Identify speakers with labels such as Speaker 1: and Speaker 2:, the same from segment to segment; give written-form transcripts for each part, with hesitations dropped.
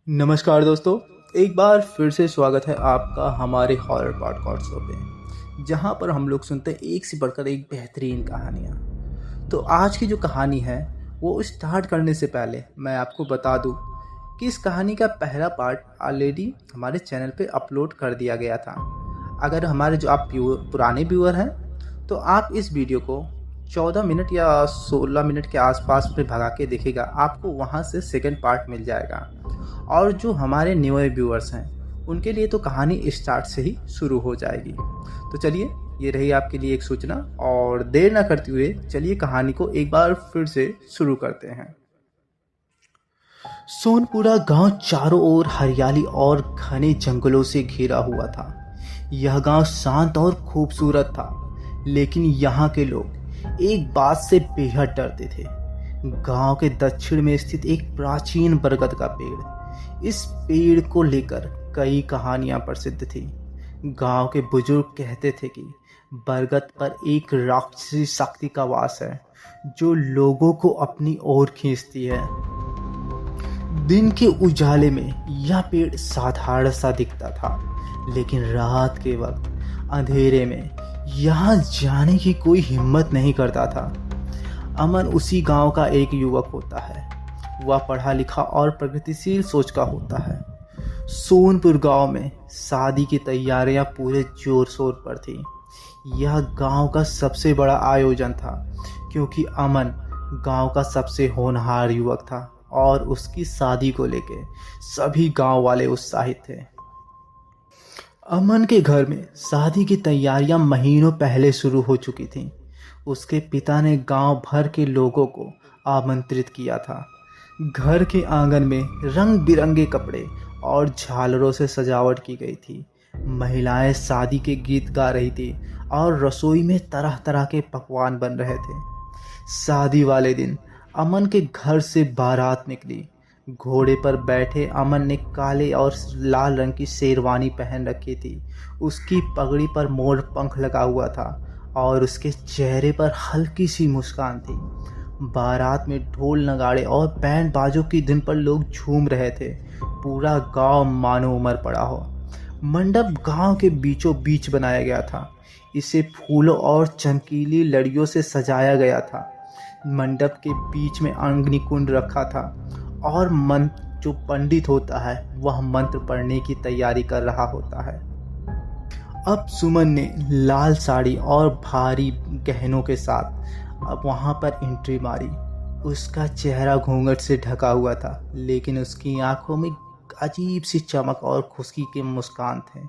Speaker 1: नमस्कार दोस्तों, एक बार फिर से स्वागत है आपका हमारे हॉरर पॉडकास्ट शो पे, जहां पर हम लोग सुनते हैं एक से बढ़कर एक बेहतरीन कहानियां। तो आज की जो कहानी है वो स्टार्ट करने से पहले मैं आपको बता दूं कि इस कहानी का पहला पार्ट ऑलरेडी हमारे चैनल पे अपलोड कर दिया गया था। अगर हमारे जो आप पुराने व्यूअर हैं तो आप इस वीडियो को 14 मिनट या 16 मिनट के आसपास में भगा के देखिएगा, आपको वहाँ से सेकंड पार्ट मिल जाएगा। और जो हमारे न्यू व्यूअर्स हैं उनके लिए तो कहानी स्टार्ट से ही शुरू हो जाएगी। तो चलिए, ये रही आपके लिए एक सूचना, और देर ना करते हुए चलिए कहानी को एक बार फिर से शुरू करते हैं। सोनपुरा गांव चारों ओर हरियाली और घने जंगलों से घिरा हुआ था। यह गांव शांत और खूबसूरत था, लेकिन यहाँ के लोग एक बात से बेहद डरते थे। गांव के दक्षिण में स्थित एक प्राचीन बरगद का पेड़, इस पेड़ को लेकर कई कहानियां प्रसिद्ध थी। गांव के बुजुर्ग कहते थे कि बरगद पर एक राक्षसी शक्ति का वास है जो लोगों को अपनी ओर खींचती है। दिन के उजाले में यह पेड़ साधारण सा दिखता था, लेकिन रात के वक्त अंधेरे में यहाँ जाने की कोई हिम्मत नहीं करता था। अमन उसी गांव का एक युवक होता है। वह पढ़ा लिखा और प्रगतिशील सोच का होता है। सोनपुर गांव में शादी की तैयारियां पूरे जोर शोर पर थी। यह गांव का सबसे बड़ा आयोजन था, क्योंकि अमन गांव का सबसे होनहार युवक था और उसकी शादी को लेकर सभी गांव वाले उत्साहित थे। अमन के घर में शादी की तैयारियां महीनों पहले शुरू हो चुकी थीं। उसके पिता ने गांव भर के लोगों को आमंत्रित किया था। घर के आंगन में रंग बिरंगे कपड़े और झालरों से सजावट की गई थी। महिलाएं शादी के गीत गा रही थी और रसोई में तरह तरह के पकवान बन रहे थे। शादी वाले दिन अमन के घर से बारात निकली। घोड़े पर बैठे अमन ने काले और लाल रंग की शेरवानी पहन रखी थी। उसकी पगड़ी पर मोर पंख लगा हुआ था और उसके चेहरे पर हल्की सी मुस्कान थी। बारात में ढोल नगाड़े और बैंड बाजों की धुन पर लोग झूम रहे थे। पूरा गांव मानो उमड़ पड़ा हो। मंडप गांव के बीचों बीच बनाया गया था। इसे फूलों और चमकीली लड़ियों से सजाया गया था। मंडप के बीच में अग्निकुंड रखा था और जो पंडित होता है वह मंत्र पढ़ने की तैयारी कर रहा होता है। अब सुमन ने लाल साड़ी और भारी गहनों के साथ अब वहां पर एंट्री मारी। उसका चेहरा घूंघट से ढका हुआ था, लेकिन उसकी आंखों में अजीब सी चमक और खुशी के मुस्कान थे।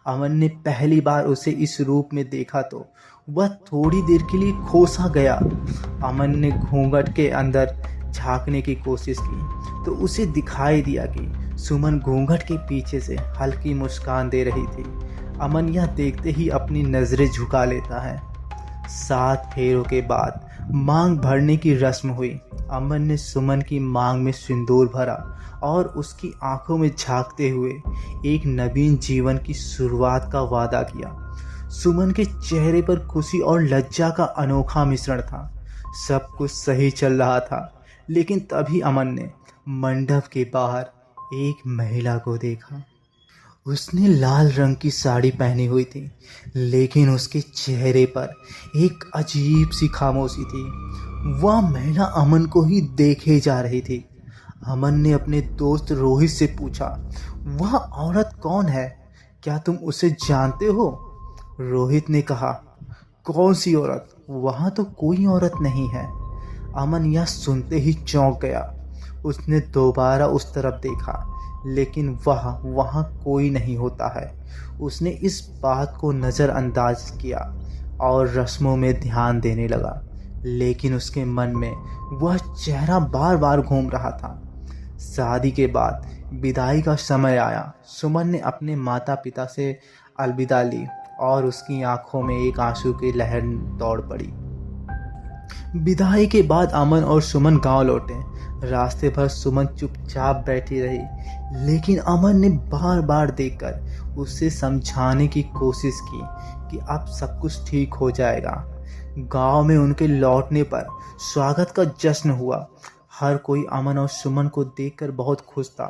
Speaker 1: अमन ने पहली बार उसे इस रूप में देखा तो वह थोड़ी देर के लिए खो सा गया। अमन ने घूंघट के अंदर झांकने की कोशिश की तो उसे दिखाई दिया कि सुमन घूंघट के पीछे से हल्की मुस्कान दे रही थी। अमन यह देखते ही अपनी नजरें झुका लेता है। 7 फेरों के बाद मांग भरने की रस्म हुई। अमन ने सुमन की मांग में सिंदूर भरा और उसकी आंखों में झांकते हुए एक नवीन जीवन की शुरुआत का वादा किया। सुमन के चेहरे पर खुशी और लज्जा का अनोखा मिश्रण था। सब कुछ सही चल रहा था, लेकिन तभी अमन ने मंडप के बाहर एक महिला को देखा। उसने लाल रंग की साड़ी पहनी हुई थी, लेकिन उसके चेहरे पर एक अजीब सी खामोशी थी। वह महिला अमन को ही देखे जा रही थी। अमन ने अपने दोस्त रोहित से पूछा, वह औरत कौन है? क्या तुम उसे जानते हो? रोहित ने कहा, कौन सी औरत? वहाँ तो कोई औरत नहीं है। अमन यह सुनते ही चौंक गया। उसने दोबारा उस तरफ देखा, लेकिन वहाँ कोई नहीं होता है। उसने इस बात को नज़रअंदाज किया और रस्मों में ध्यान देने लगा, लेकिन उसके मन में वह चेहरा बार बार घूम रहा था। शादी के बाद विदाई का समय आया। सुमन ने अपने माता पिता से अलविदा ली और उसकी आंखों में एक आंसू की लहर दौड़ पड़ी। विदाई के बाद अमन और सुमन गांव लौटे। रास्ते भर सुमन चुपचाप बैठी रही, लेकिन अमन ने बार बार देखकर उसे समझाने की कोशिश की कि अब सब कुछ ठीक हो जाएगा। गांव में उनके लौटने पर स्वागत का जश्न हुआ। हर कोई अमन और सुमन को देखकर बहुत खुश था,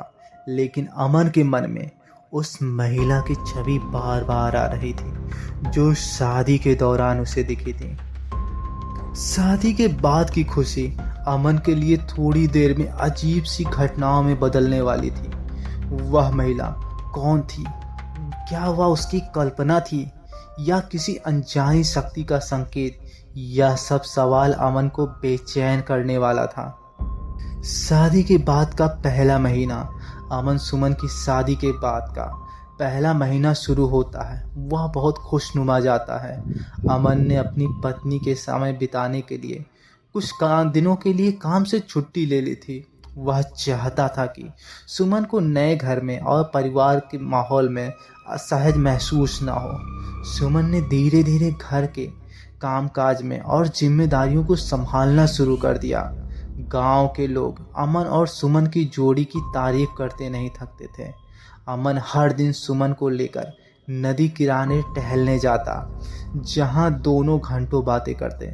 Speaker 1: लेकिन अमन के मन में उस महिला की छवि बार बार आ रही थी जो शादी के दौरान उसे दिखी थी। शादी के बाद की खुशी अमन के लिए थोड़ी देर में अजीब सी घटनाओं में बदलने वाली थी। वह महिला कौन थी? क्या वह उसकी कल्पना थी या किसी अनजानी शक्ति का संकेत? यह सब सवाल अमन को बेचैन करने वाला था। शादी के बाद का पहला महीना, अमन सुमन की शादी के बाद का पहला महीना शुरू होता है। वह बहुत खुशनुमा जाता है। अमन ने अपनी पत्नी के समय बिताने के लिए कुछ दिनों के लिए काम से छुट्टी ले ली थी। वह चाहता था कि सुमन को नए घर में और परिवार के माहौल में असहज महसूस ना हो। सुमन ने धीरे धीरे घर के कामकाज में और जिम्मेदारियों को संभालना शुरू कर दिया। गांव के लोग अमन और सुमन की जोड़ी की तारीफ करते नहीं थकते थे। अमन हर दिन सुमन को लेकर नदी किनारे टहलने जाता, जहां दोनों घंटों बातें करते।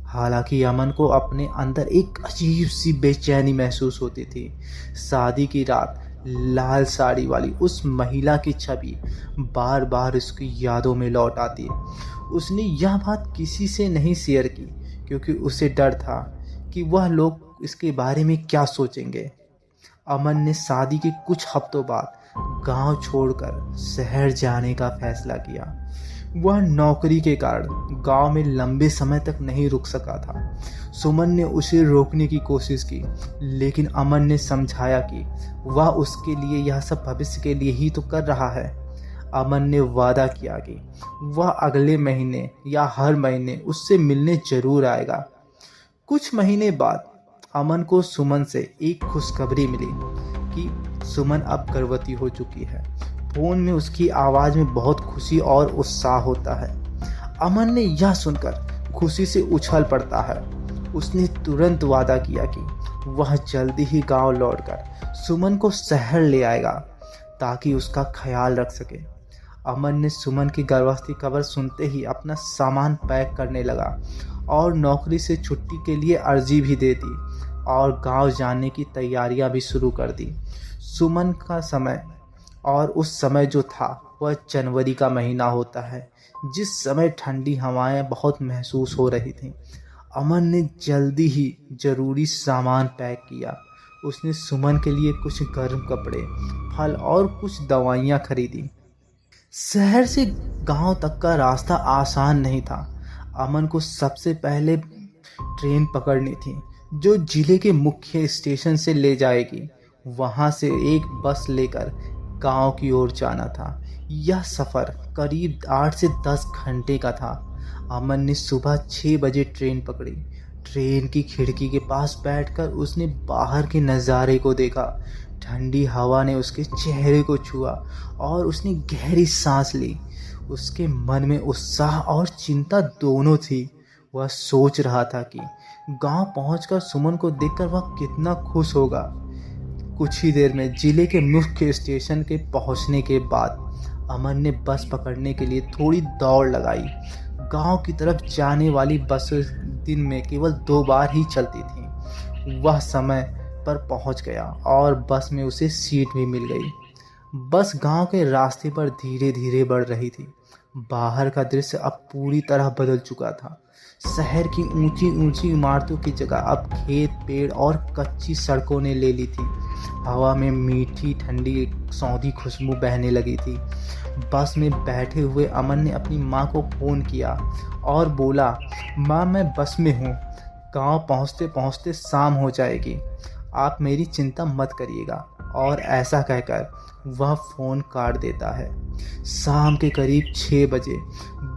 Speaker 1: हालांकि अमन को अपने अंदर एक अजीब सी बेचैनी महसूस होती थी। शादी की रात लाल साड़ी वाली उस महिला की छवि बार बार उसकी यादों में लौट आती। उसने यह बात किसी से नहीं शेयर की क्योंकि उसे डर था कि वह लोग इसके बारे में क्या सोचेंगे। अमन ने शादी के कुछ हफ्तों बाद गांव छोड़कर शहर जाने का फैसला किया। वह नौकरी के कारण गांव में लंबे समय तक नहीं रुक सका था। सुमन ने उसे रोकने की कोशिश की, लेकिन अमन ने समझाया कि वह उसके लिए यह सब भविष्य के लिए ही तो कर रहा है। अमन ने वादा किया कि वह अगले महीने या हर महीने उससे मिलने जरूर आएगा। कुछ महीने बाद अमन को सुमन से एक खुशखबरी मिली कि सुमन अब गर्भवती हो चुकी है। फोन में उसकी आवाज़ में बहुत खुशी और उत्साह होता है। अमन ने यह सुनकर खुशी से उछल पड़ता है। उसने तुरंत वादा किया कि वह जल्दी ही गांव लौटकर सुमन को शहर ले आएगा ताकि उसका ख्याल रख सके। अमन ने सुमन की गर्भवती खबर सुनते ही अपना सामान पैक करने लगा और नौकरी से छुट्टी के लिए अर्जी भी दे दी और गांव जाने की तैयारियां भी शुरू कर दी। सुमन का समय और उस समय जो था वह जनवरी का महीना होता है, जिस समय ठंडी हवाएं बहुत महसूस हो रही थीं। अमन ने जल्दी ही जरूरी सामान पैक किया। उसने सुमन के लिए कुछ गर्म कपड़े, फल और कुछ दवाइयाँ खरीदी। शहर से गांव तक का रास्ता आसान नहीं था। अमन को सबसे पहले ट्रेन पकड़नी थी जो जिले के मुख्य स्टेशन से ले जाएगी। वहां से एक बस लेकर गांव की ओर जाना था। यह सफ़र करीब 8 से 10 घंटे का था। अमन ने सुबह 6 बजे ट्रेन पकड़ी। ट्रेन की खिड़की के पास बैठकर उसने बाहर के नज़ारे को देखा। ठंडी हवा ने उसके चेहरे को छुआ और उसने गहरी सांस ली। उसके मन में उत्साह और चिंता दोनों थी। वह सोच रहा था कि गांव पहुंचकर सुमन को देखकर वह कितना खुश होगा। कुछ ही देर में जिले के मुख्य स्टेशन के पहुंचने के बाद अमन ने बस पकड़ने के लिए थोड़ी दौड़ लगाई। गांव की तरफ जाने वाली बस दिन में केवल 2 बार ही चलती थी। वह समय पर पहुंच गया और बस में उसे सीट भी मिल गई। बस गांव के रास्ते पर धीरे धीरे बढ़ रही थी। बाहर का दृश्य अब पूरी तरह बदल चुका था। शहर की ऊंची ऊंची इमारतों की जगह अब खेत, पेड़ और कच्ची सड़कों ने ले ली थी। हवा में मीठी ठंडी सौंधी खुशबू बहने लगी थी। बस में बैठे हुए अमन ने अपनी माँ को फ़ोन किया और बोला, माँ मैं बस में हूँ, गांव पहुँचते पहुँचते शाम हो जाएगी, आप मेरी चिंता मत करिएगा। और ऐसा कहकर वह फ़ोन काट देता है। शाम के करीब 6 बजे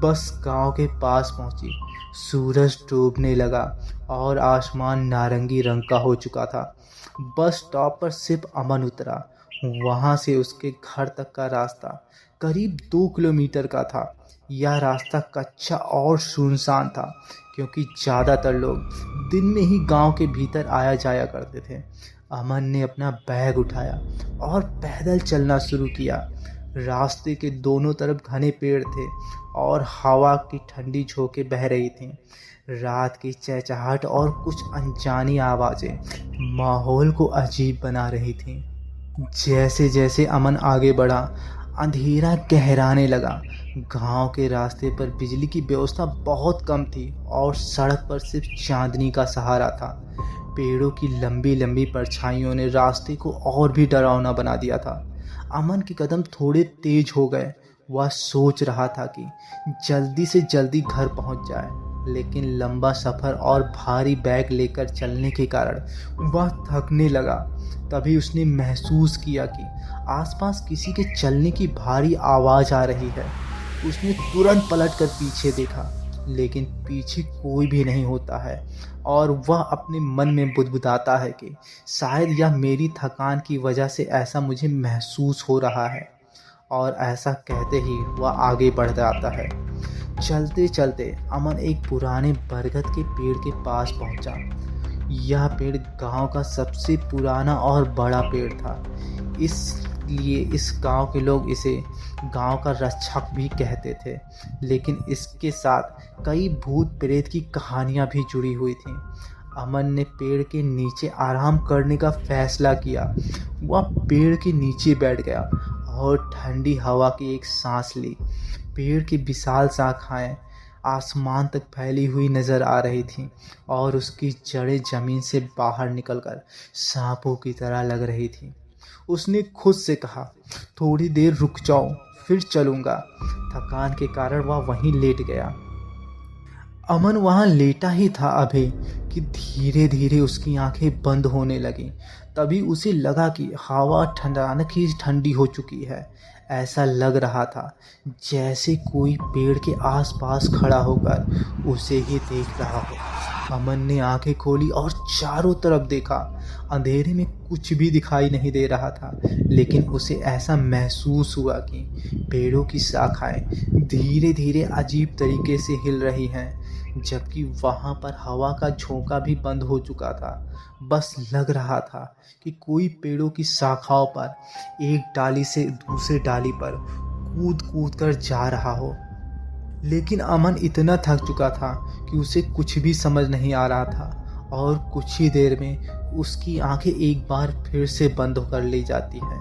Speaker 1: बस गांव के पास पहुंची। सूरज डूबने लगा और आसमान नारंगी रंग का हो चुका था। बस स्टॉप पर सिर्फ अमन उतरा। वहां से उसके घर तक का रास्ता करीब 2 किलोमीटर का था। यह रास्ता कच्चा और सुनसान था क्योंकि ज़्यादातर लोग दिन में ही गांव के भीतर आया जाया करते थे। अमन ने अपना बैग उठाया और पैदल चलना शुरू किया। रास्ते के दोनों तरफ घने पेड़ थे और हवा की ठंडी झोंकें बह रही थीं। रात की चहचहाहट और कुछ अनजानी आवाज़ें माहौल को अजीब बना रही थीं। जैसे जैसे अमन आगे बढ़ा, अंधेरा गहराने लगा। गांव के रास्ते पर बिजली की व्यवस्था बहुत कम थी और सड़क पर सिर्फ चांदनी का सहारा था। पेड़ों की लंबी लंबी परछाइयों ने रास्ते को और भी डरावना बना दिया था। अमन के कदम थोड़े तेज हो गए। वह सोच रहा था कि जल्दी से जल्दी घर पहुंच जाए, लेकिन लंबा सफ़र और भारी बैग लेकर चलने के कारण वह थकने लगा। तभी उसने महसूस किया कि आसपास किसी के चलने की भारी आवाज़ आ रही है। उसने तुरंत पलटकर पीछे देखा, लेकिन पीछे कोई भी नहीं होता है और वह अपने मन में बुदबुदाता है कि शायद यह मेरी थकान की वजह से ऐसा मुझे महसूस हो रहा है। और ऐसा कहते ही वह आगे बढ़ जाता है। चलते चलते अमन एक पुराने बरगद के पेड़ के पास पहुंचा। यह पेड़ गांव का सबसे पुराना और बड़ा पेड़ था, इसलिए इस गांव के लोग इसे गांव का रक्षक भी कहते थे। लेकिन इसके साथ कई भूत प्रेत की कहानियां भी जुड़ी हुई थीं। अमन ने पेड़ के नीचे आराम करने का फैसला किया। वह पेड़ के नीचे बैठ गया और ठंडी हवा की एक सांस ली। पेड़ की विशाल शाखाएं आसमान तक फैली हुई नजर आ रही थीं और उसकी जड़ें जमीन से बाहर निकलकर सांपों की तरह लग रही थीं। उसने खुद से कहा, थोड़ी देर रुक जाओ, फिर चलूंगा। थकान के कारण वह वहीं लेट गया। अमन वहां लेटा ही था अभी कि धीरे धीरे उसकी आंखें बंद होने लगीं। तभी उसे लगा कि हवा अचानक ही ठंडी हो चुकी है। ऐसा लग रहा था जैसे कोई पेड़ के आसपास खड़ा होकर उसे ही देख रहा हो। अमन ने आंखें खोली और चारों तरफ देखा। अंधेरे में कुछ भी दिखाई नहीं दे रहा था, लेकिन उसे ऐसा महसूस हुआ कि पेड़ों की शाखाएं धीरे धीरे अजीब तरीके से हिल रही हैं, जबकि वहां पर हवा का झोंका भी बंद हो चुका था। बस लग रहा था कि कोई पेड़ों की शाखाओं पर एक डाली से दूसरे डाली पर कूद कूद कर जा रहा हो। लेकिन अमन इतना थक चुका था कि उसे कुछ भी समझ नहीं आ रहा था और कुछ ही देर में उसकी आंखें एक बार फिर से बंद होकर ली जाती हैं।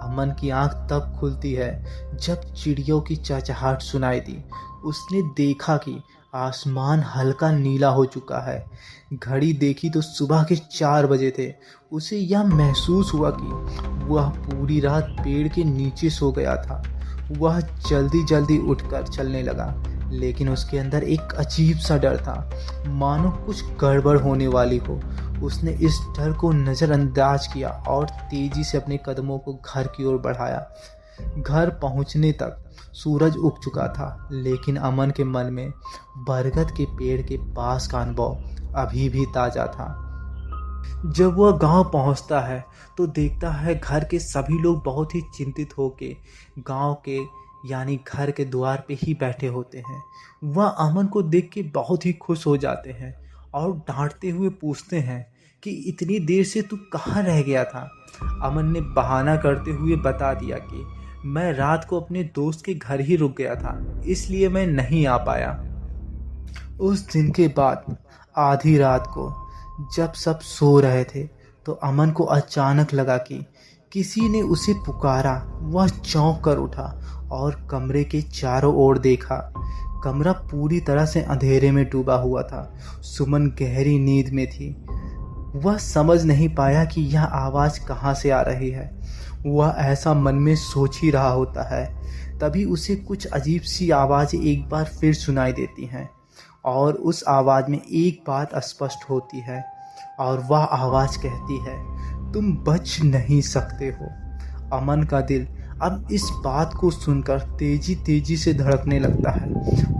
Speaker 1: अमन की आंख तब खुलती है जब चिड़ियों की चहचहाहट सुनाई दी। उसने देखा कि आसमान हल्का नीला हो चुका है। घड़ी देखी तो सुबह के 4 बजे थे। उसे यह महसूस हुआ कि वह पूरी रात पेड़ के नीचे सो गया था। वह जल्दी जल्दी उठकर चलने लगा, लेकिन उसके अंदर एक अजीब सा डर था, मानो कुछ गड़बड़ होने वाली हो। उसने इस डर को नज़रअंदाज किया और तेजी से अपने कदमों को घर की ओर बढ़ाया। घर पहुंचने तक सूरज उग चुका था, लेकिन अमन के मन में बरगद के पेड़ के पास का अनुभव अभी भी ताज़ा था। जब वह गांव पहुंचता है तो देखता है घर के सभी लोग बहुत ही चिंतित होके गांव के यानी घर के द्वार पे ही बैठे होते हैं। वह अमन को देख के बहुत ही खुश हो जाते हैं और डांटते हुए पूछते हैं कि इतनी देर से तू कहाँ रह गया था। अमन ने बहाना करते हुए बता दिया कि मैं रात को अपने दोस्त के घर ही रुक गया था, इसलिए मैं नहीं आ पाया। उस दिन के बाद आधी रात को जब सब सो रहे थे तो अमन को अचानक लगा कि किसी ने उसे पुकारा। वह चौंक कर उठा और कमरे के चारों ओर देखा। कमरा पूरी तरह से अंधेरे में डूबा हुआ था। सुमन गहरी नींद में थी। वह समझ नहीं पाया कि यह आवाज़ कहाँ से आ रही है। वह ऐसा मन में सोच ही रहा होता है, तभी उसे कुछ अजीब सी आवाज़ें एक बार फिर सुनाई देती हैं और उस आवाज़ में एक बात स्पष्ट होती है और वह आवाज़ कहती है, तुम बच नहीं सकते हो। अमन का दिल अब इस बात को सुनकर तेजी तेजी से धड़कने लगता है।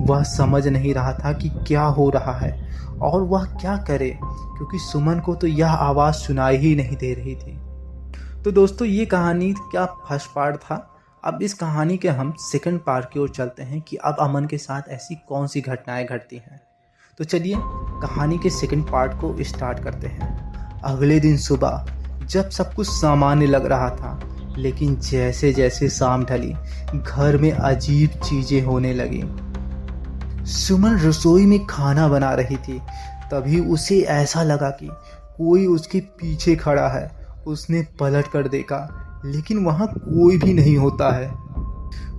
Speaker 1: वह समझ नहीं रहा था कि क्या हो रहा है और वह क्या करे, क्योंकि सुमन को तो यह आवाज़ सुनाई ही नहीं दे रही थी। तो दोस्तों, ये कहानी क्या फर्स्ट पार्ट था। अब इस कहानी के हम सेकंड पार्ट की ओर चलते हैं कि अब अमन के साथ ऐसी कौन सी घटनाएं घटती हैं। तो चलिए कहानी के सेकंड पार्ट को स्टार्ट करते हैं। अगले दिन सुबह जब सब कुछ सामान्य लग रहा था, लेकिन जैसे जैसे शाम ढली घर में अजीब चीज़ें होने लगी। सुमन रसोई में खाना बना रही थी। तभी उसे ऐसा लगा कि कोई उसके पीछे खड़ा है। उसने पलट कर देखा, लेकिन वहां कोई भी नहीं होता है।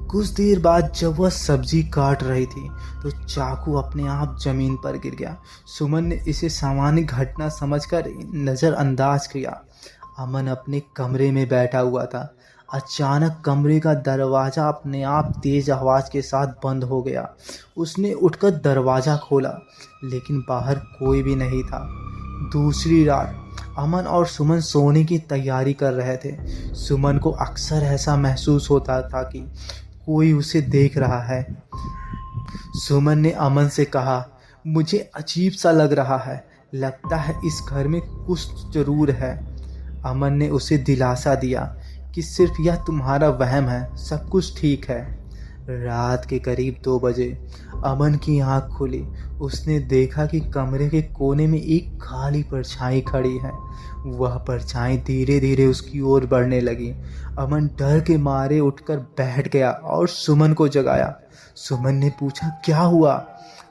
Speaker 1: कुछ देर बाद जब वह सब्जी काट रही थी तो चाकू अपने आप जमीन पर गिर गया। सुमन ने इसे सामान्य घटना समझकर नज़रअंदाज किया। अमन अपने कमरे में बैठा हुआ था। अचानक कमरे का दरवाज़ा अपने आप तेज आवाज़ के साथ बंद हो गया। उसने उठकर दरवाज़ा खोला, लेकिन बाहर कोई भी नहीं था। दूसरी रात अमन और सुमन सोने की तैयारी कर रहे थे। सुमन को अक्सर ऐसा महसूस होता था कि कोई उसे देख रहा है। सुमन ने अमन से कहा, मुझे अजीब सा लग रहा है, लगता है इस घर में कुछ जरूर है। अमन ने उसे दिलासा दिया कि सिर्फ यह तुम्हारा वहम है, सब कुछ ठीक है। रात के करीब 2 बजे अमन की आंख खुली। उसने देखा कि कमरे के कोने में एक काली परछाई खड़ी है। वह परछाई धीरे धीरे उसकी ओर बढ़ने लगी। अमन डर के मारे उठकर बैठ गया और सुमन को जगाया। सुमन ने पूछा, क्या हुआ?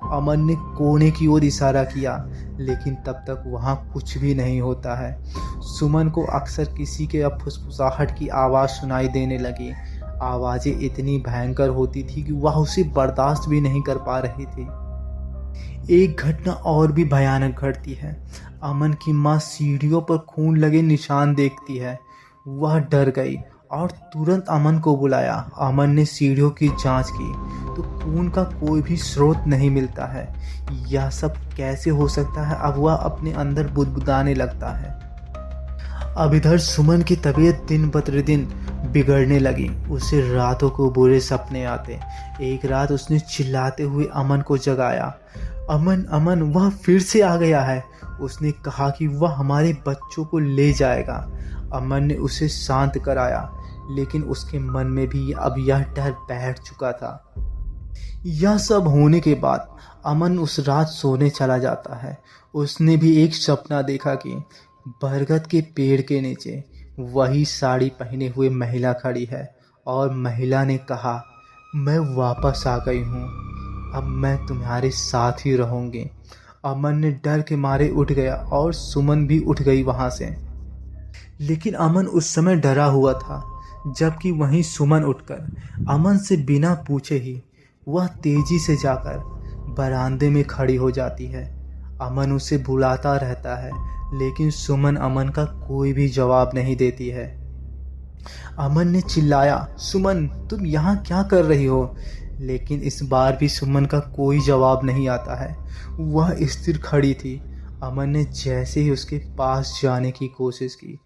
Speaker 1: अमन ने कोने की ओर इशारा किया, लेकिन तब तक वहाँ कुछ भी नहीं होता है। सुमन को अक्सर किसी के अब फुसफुसाहट की आवाज़ सुनाई देने लगी। आवाज़ें इतनी भयंकर होती थी कि वह उसे बर्दाश्त भी नहीं कर पा रही थी। एक घटना और भी भयानक घटती है। अमन की माँ सीढ़ियों पर खून लगे निशान देखती है। वह डर गई और तुरंत अमन को बुलाया। अमन ने सीढ़ियों की जांच की तो खून का कोई भी स्रोत नहीं मिलता है। यह सब कैसे हो सकता है? अब वह अपने अंदर बुदबुदाने लगता है। अब इधर सुमन की तबीयत दिन प्रतिदिन बिगड़ने लगी। उसे रातों को बुरे सपने आते। एक रात उसने चिल्लाते हुए अमन को जगाया। अमन अमन, वह फिर से आ गया है। उसने कहा कि वह हमारे बच्चों को ले जाएगा। अमन ने उसे शांत कराया, लेकिन उसके मन में भी अब यह डर बैठ चुका था। यह सब होने के बाद अमन उस रात सोने चला जाता है। उसने भी एक सपना देखा कि बरगद के पेड़ के नीचे वही साड़ी पहने हुए महिला खड़ी है और महिला ने कहा, मैं वापस आ गई हूँ, अब मैं तुम्हारे साथ ही रहूँगी। अमन ने डर के मारे उठ गया और सुमन भी उठ गई वहाँ से। लेकिन अमन उस समय डरा हुआ था, जबकि वहीं सुमन उठकर अमन से बिना पूछे ही वह तेजी से जाकर बरामदे में खड़ी हो जाती है। अमन उसे बुलाता रहता है, लेकिन सुमन अमन का कोई भी जवाब नहीं देती है। अमन ने चिल्लाया, सुमन तुम यहाँ क्या कर रही हो? लेकिन इस बार भी सुमन का कोई जवाब नहीं आता है। वह स्थिर खड़ी थी। अमन ने जैसे ही उसके पास जाने की कोशिश की,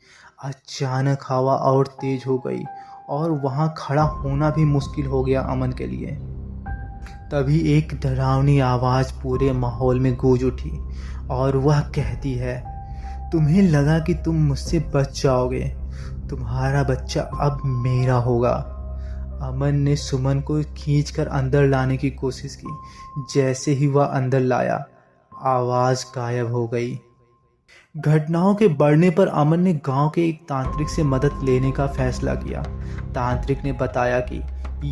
Speaker 1: अचानक हवा और तेज हो गई और वहाँ खड़ा होना भी मुश्किल हो गया अमन के लिए। तभी एक डरावनी आवाज़ पूरे माहौल में गूंज उठी और वह कहती है, तुम्हें लगा कि तुम मुझसे बच जाओगे, तुम्हारा बच्चा अब मेरा होगा। अमन ने सुमन को खींचकर अंदर लाने की कोशिश की। जैसे ही वह अंदर लाया, आवाज़ गायब हो गई। घटनाओं के बढ़ने पर अमन ने गांव के एक तांत्रिक से मदद लेने का फैसला किया। तांत्रिक ने बताया कि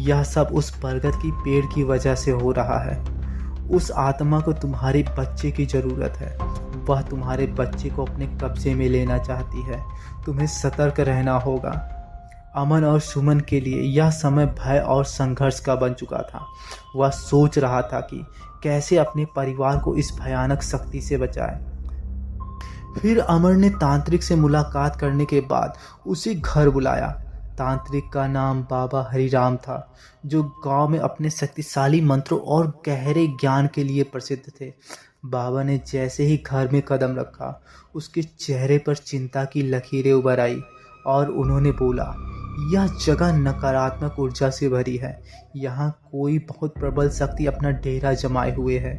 Speaker 1: यह सब उस बरगद की पेड़ की वजह से हो रहा है। उस आत्मा को तुम्हारे बच्चे की ज़रूरत है। वह तुम्हारे बच्चे को अपने कब्जे में लेना चाहती है। तुम्हें सतर्क रहना होगा। अमन और सुमन के लिए यह समय भय और संघर्ष का बन चुका था। वह सोच रहा था कि कैसे अपने परिवार को इस भयानक शक्ति से बचाए। फिर अमर ने तांत्रिक से मुलाकात करने के बाद उसे घर बुलाया। तांत्रिक का नाम बाबा हरिराम था, जो गांव में अपने शक्तिशाली मंत्रों और गहरे ज्ञान के लिए प्रसिद्ध थे। बाबा ने जैसे ही घर में कदम रखा, उसके चेहरे पर चिंता की लकीरें उभर आई और उन्होंने बोला, यह जगह नकारात्मक ऊर्जा से भरी है। यहाँ कोई बहुत प्रबल शक्ति अपना डेरा जमाए हुए है।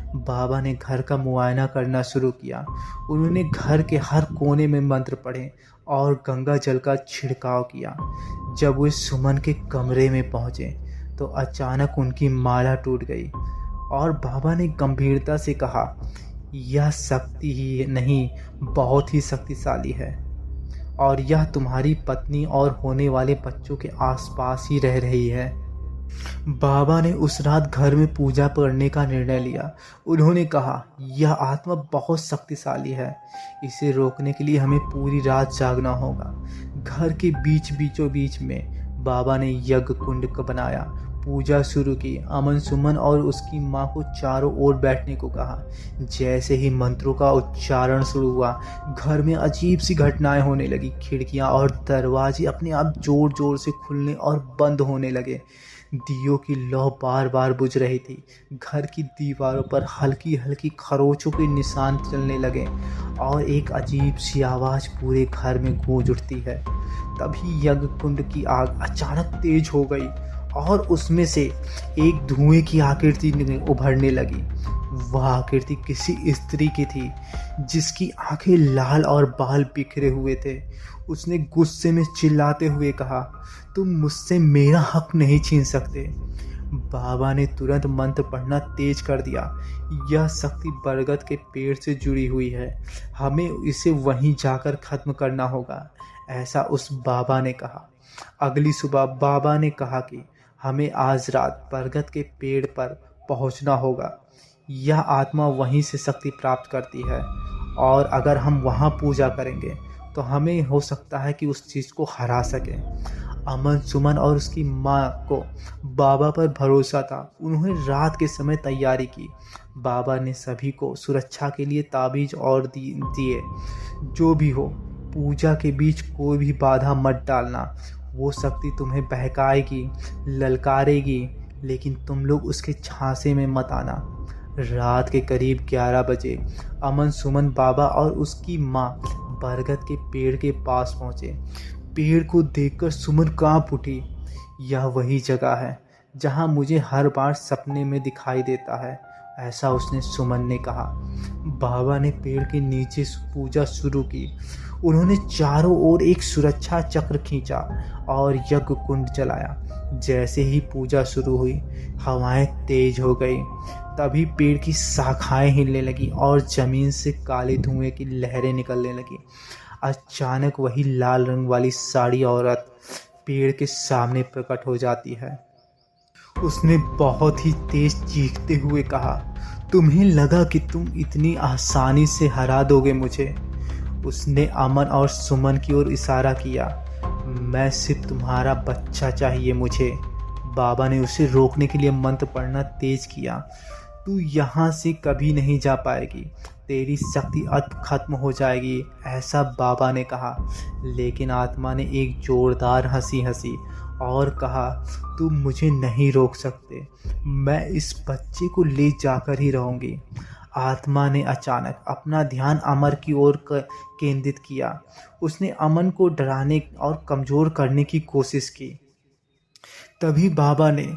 Speaker 1: बाबा ने घर का मुआयना करना शुरू किया। उन्होंने घर के हर कोने में मंत्र पढ़े और गंगा जल का छिड़काव किया। जब वे सुमन के कमरे में पहुँचे तो अचानक उनकी माला टूट गई और बाबा ने गंभीरता से कहा, यह शक्ति ही नहीं, बहुत ही शक्तिशाली है और यह तुम्हारी पत्नी और होने वाले बच्चों के आसपास ही रह रही है। बाबा ने उस रात घर में पूजा करने का निर्णय लिया। उन्होंने कहा, यह आत्मा बहुत शक्तिशाली है, इसे रोकने के लिए हमें पूरी रात जागना होगा। घर के बीचों बीच में बाबा ने यज्ञ कुंड को बनाया, पूजा शुरू की। अमन सुमन और उसकी माँ को चारों ओर बैठने को कहा। जैसे ही मंत्रों का उच्चारण शुरू हुआ, घर में अजीब सी घटनाएं होने लगी। खिड़कियां और दरवाजे अपने आप जोर जोर से खुलने और बंद होने लगे। दियों की लौ बार बार बुझ रही थी। घर की दीवारों पर हल्की हल्की खरोचों के निशान चलने लगे और एक अजीब सी आवाज़ पूरे घर में गूंज उठती है। तभी यज्ञ कुंड की आग अचानक तेज हो गई और उसमें से एक धुएं की आकृति उभरने लगी। वह आकृति किसी स्त्री की थी जिसकी आंखें लाल और बाल बिखरे हुए थे। उसने गुस्से में चिल्लाते हुए कहा, तुम मुझसे मेरा हक नहीं छीन सकते। बाबा ने तुरंत मंत्र पढ़ना तेज कर दिया। यह शक्ति बरगद के पेड़ से जुड़ी हुई है, हमें इसे वहीं जाकर खत्म करना होगा, ऐसा उस बाबा ने कहा। अगली सुबह बाबा ने कहा कि हमें आज रात बरगद के पेड़ पर पहुंचना होगा। यह आत्मा वहीं से शक्ति प्राप्त करती है और अगर हम वहां पूजा करेंगे तो हमें हो सकता है कि उस चीज़ को हरा सके। अमन सुमन और उसकी माँ को बाबा पर भरोसा था। उन्होंने रात के समय तैयारी की। बाबा ने सभी को सुरक्षा के लिए ताबीज और दिए। जो भी हो, पूजा के बीच कोई भी बाधा मत डालना। वो शक्ति तुम्हें बहकाएगी, ललकारेगी, लेकिन तुम लोग उसके झांसे में मत आना। रात के करीब 11 बजे अमन सुमन बाबा और उसकी माँ बरगद के पेड़ के पास पहुँचे। पेड़ को देखकर सुमन कांप उठी। यह वही जगह है जहाँ मुझे हर बार सपने में दिखाई देता है, ऐसा उसने सुमन ने कहा। बाबा ने पेड़ के नीचे पूजा शुरू की। उन्होंने चारों ओर एक सुरक्षा चक्र खींचा और यज्ञ कुंड जलाया। जैसे ही पूजा शुरू हुई, हवाएं तेज हो गई। तभी पेड़ की शाखाएं हिलने लगी और जमीन से काले धुएं की लहरें निकलने लगी। अचानक वही लाल रंग वाली साड़ी औरत पेड़ के सामने प्रकट हो जाती है। उसने बहुत ही तेज चीखते हुए कहा, तुम्हें लगा कि तुम इतनी आसानी से हरा दोगे मुझे? उसने अमन और सुमन की ओर इशारा किया। मैं सिर्फ तुम्हारा बच्चा चाहिए मुझे। बाबा ने उसे रोकने के लिए मंत्र पढ़ना तेज किया। तू यहाँ से कभी नहीं जा पाएगी, तेरी शक्ति अब खत्म हो जाएगी, ऐसा बाबा ने कहा। लेकिन आत्मा ने एक जोरदार हंसी हंसी और कहा, तुम मुझे नहीं रोक सकते, मैं इस बच्चे को ले जाकर ही रहूँगी। आत्मा ने अचानक अपना ध्यान अमर की ओर केंद्रित किया। उसने अमन को डराने और कमज़ोर करने की कोशिश की। तभी बाबा ने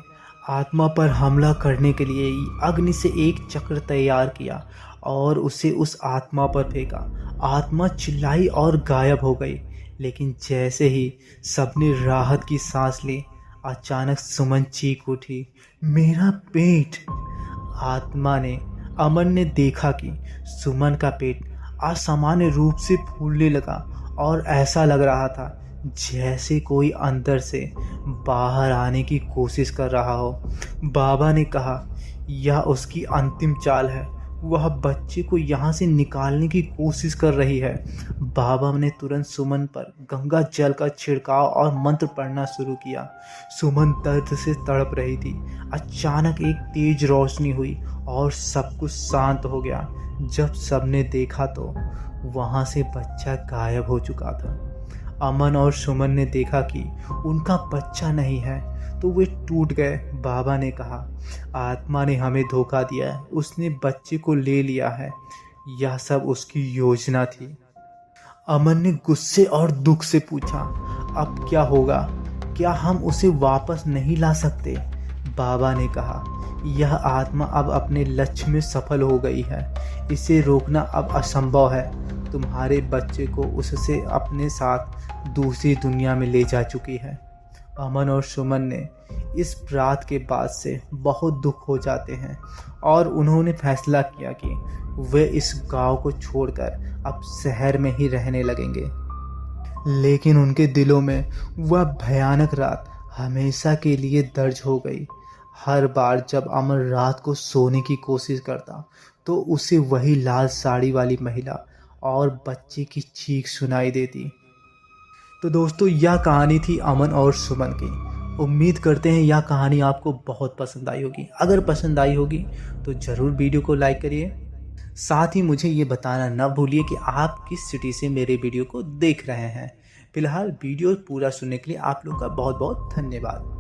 Speaker 1: आत्मा पर हमला करने के लिए अग्नि से एक चक्र तैयार किया और उसे उस आत्मा पर फेंका। आत्मा चिल्लाई और गायब हो गई। लेकिन जैसे ही सबने राहत की सांस ली, अचानक सुमन चीख उठी, मेरा पेट! आत्मा ने अमन ने देखा कि सुमन का पेट असामान्य रूप से फूलने लगा और ऐसा लग रहा था जैसे कोई अंदर से बाहर आने की कोशिश कर रहा हो। बाबा ने कहा, यह उसकी अंतिम चाल है, वह बच्चे को यहाँ से निकालने की कोशिश कर रही है। बाबा ने तुरंत सुमन पर गंगा जल का छिड़काव और मंत्र पढ़ना शुरू किया। सुमन दर्द से तड़प रही थी। अचानक एक तेज रोशनी हुई और सब कुछ शांत हो गया। जब सबने देखा तो वहाँ से बच्चा गायब हो चुका था। अमन और सुमन ने देखा कि उनका बच्चा नहीं है तो वे टूट गए। बाबा ने कहा, आत्मा ने हमें धोखा दिया है, उसने बच्चे को ले लिया है, यह सब उसकी योजना थी। अमन ने गुस्से और दुख से पूछा, अब क्या होगा? क्या हम उसे वापस नहीं ला सकते? बाबा ने कहा, यह आत्मा अब अपने लक्ष्य में सफल हो गई है, इसे रोकना अब असंभव है। तुम्हारे बच्चे को उससे अपने साथ दूसरी दुनिया में ले जा चुकी है। अमन और सुमन ने इस बात के बाद से बहुत दुख हो जाते हैं और उन्होंने फैसला किया कि वे इस गांव को छोड़कर अब शहर में ही रहने लगेंगे। लेकिन उनके दिलों में वह भयानक रात हमेशा के लिए दर्ज हो गई। हर बार जब अमन रात को सोने की कोशिश करता तो उसे वही लाल साड़ी वाली महिला और बच्चे की चीख सुनाई देती। तो दोस्तों, यह कहानी थी अमन और सुमन की। उम्मीद करते हैं यह कहानी आपको बहुत पसंद आई होगी। अगर पसंद आई होगी तो ज़रूर वीडियो को लाइक करिए। साथ ही मुझे ये बताना न भूलिए कि आप किस सिटी से मेरे वीडियो को देख रहे हैं। फिलहाल वीडियो पूरा सुनने के लिए आप लोग का बहुत बहुत धन्यवाद।